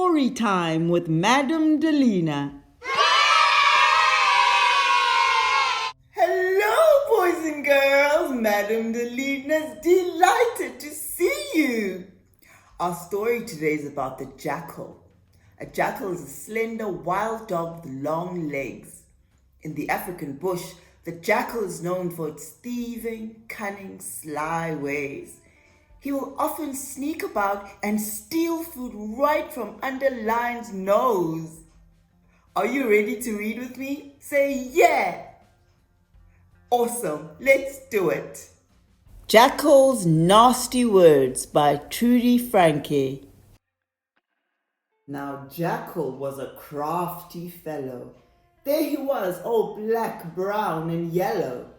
story time with Madame Delina. Hello, boys and girls. Madame Delina's delighted to see you. Our story today is about the jackal. A jackal is a slender wild dog with long legs. In the African bush, the jackal is known for its thieving, cunning, sly ways. He will often sneak about and steal food right from under lion's nose. Are you ready to read with me? Say yeah! Awesome, let's do it. JACKAL'S Nasty Words by Trudi Franke. Now Jackal was a crafty fellow. There he was, all black, brown, and yellow.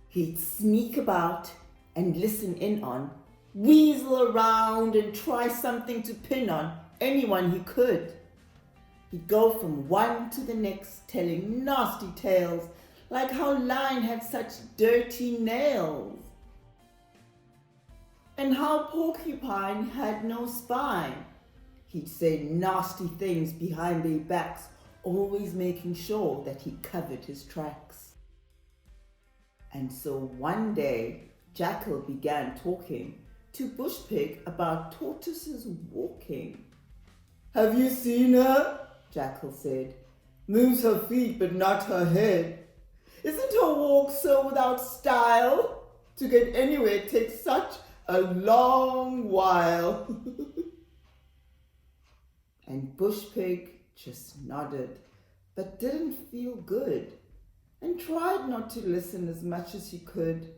He'd sneak about and listen in on, weasel around and try something to pin on anyone he could. He'd go from one to the next telling nasty tales, like how Lion had such dirty nails, and how Porcupine had no spine. He'd say nasty things behind their backs, always making sure that he covered his tracks. And so one day, Jackal began talking to Bush Pig about Tortoise's walking. "Have you seen her?" Jackal said. "Moves her feet but not her head. Isn't her walk so without style? To get anywhere takes such a long while." And Bush Pig just nodded, but didn't feel good, and tried not to listen as much as he could.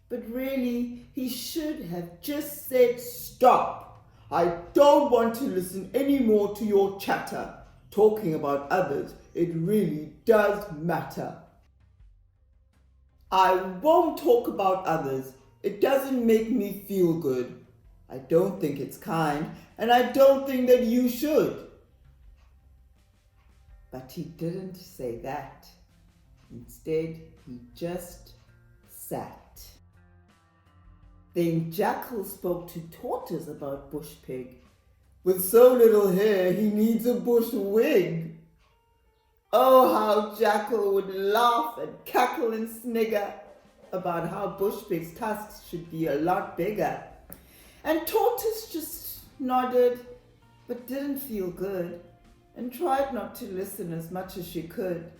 But really, he should have just said, "Stop! I don't want to listen any more to your chatter. Talking about others, it really does matter." "I won't talk about others. It doesn't make me feel good. I don't think it's kind, and I don't think that you should." But he didn't say that. Instead, he just sat. Then Jackal spoke to Tortoise about Bush Pig. "With so little hair, he needs a bush wig." Oh, how Jackal would laugh and cackle and snigger about how Bush Pig's tusks should be a lot bigger. And Tortoise just nodded, but didn't feel good, and tried not to listen as much as she could.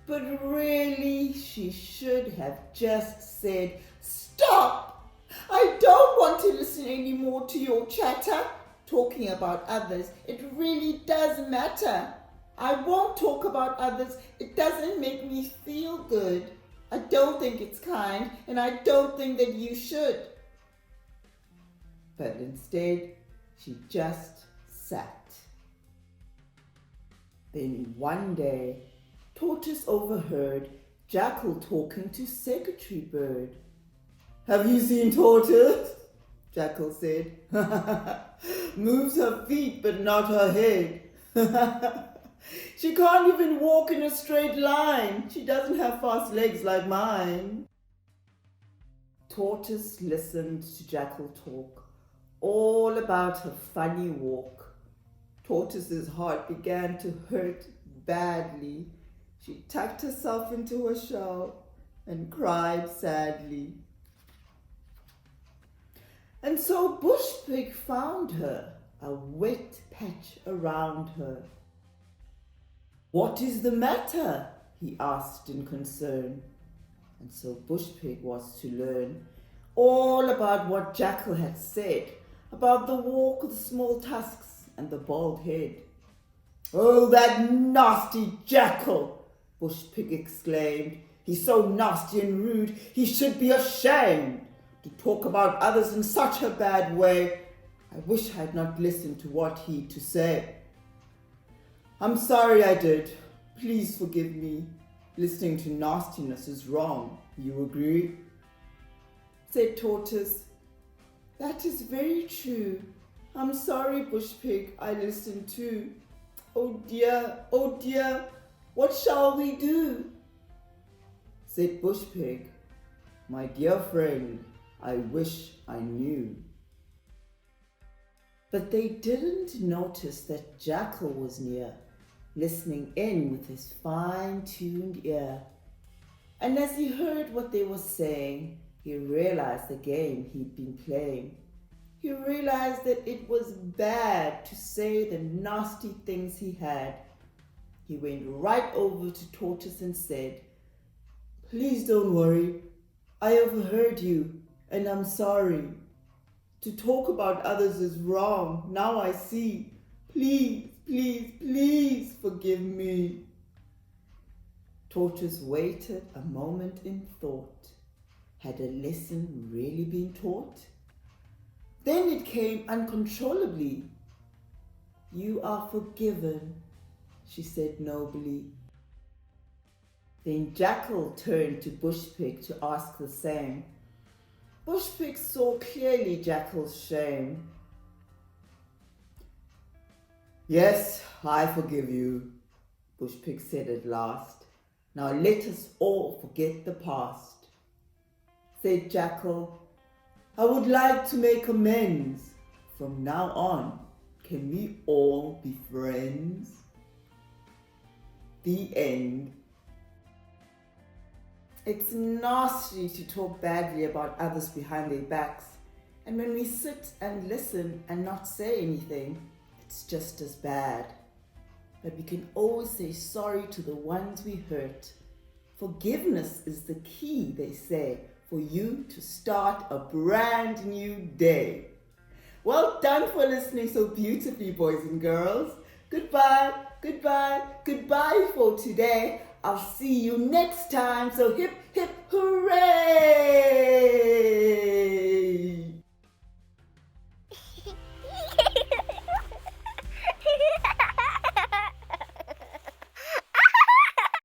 But really, she should have just said, "Stop! I don't want to listen any more to your chatter. Talking about others, it really does matter. I won't talk about others. It doesn't make me feel good. I don't think it's kind, and I don't think that you should." But instead, she just sat. Then one day, Tortoise overheard Jackal talking to Secretary Bird. "Have you seen Tortoise?" Jackal said. "Moves her feet but not her head. She can't even walk in a straight line. She doesn't have fast legs like mine." Tortoise listened to Jackal talk all about her funny walk. Tortoise's heart began to hurt badly. She tucked herself into her shell and cried sadly. And so Bush Pig found her, a wet patch around her. "What is the matter?" he asked in concern. And so Bush Pig was to learn all about what Jackal had said about the walk with small tusks and the bald head. "Oh, that nasty Jackal!" Bush Pig exclaimed. "He's so nasty and rude, he should be ashamed to talk about others in such a bad way. I wish I had not listened to what he had to say. I'm sorry I did. Please forgive me. Listening to nastiness is wrong. You agree?" Said Tortoise. "That is very true. I'm sorry, Bush Pig, I listened too. Oh dear, what shall we do?" Said Bush Pig. "My dear friend, I wish I knew." But they didn't notice that Jackal was near, listening in with his fine-tuned ear. And as he heard what they were saying, he realized the game he'd been playing. He realized that it was bad to say the nasty things he had. He went right over to Tortoise and said, "Please don't worry. I overheard you, and I'm sorry. To talk about others is wrong. Now I see. Please, please, please forgive me." Tortoise waited a moment in thought. Had a lesson really been taught? Then it came uncontrollably. "You are forgiven," she said nobly. Then Jackal turned to Bushpig to ask the same. Bushpig saw clearly Jackal's shame. "Yes, I forgive you," Bushpig said at last. "Now let us all forget the past." Said Jackal, "I would like to make amends. From now on, can we all be friends?" The end. It's nasty to talk badly about others behind their backs, and when we sit and listen and not say anything, it's just as bad. But we can always say sorry to the ones we hurt. Forgiveness is the key, they say, for you to start a brand new day. Well done for listening so beautifully, boys and girls. Goodbye, goodbye, goodbye for today. I'll see you next time, so hip, hip, hooray!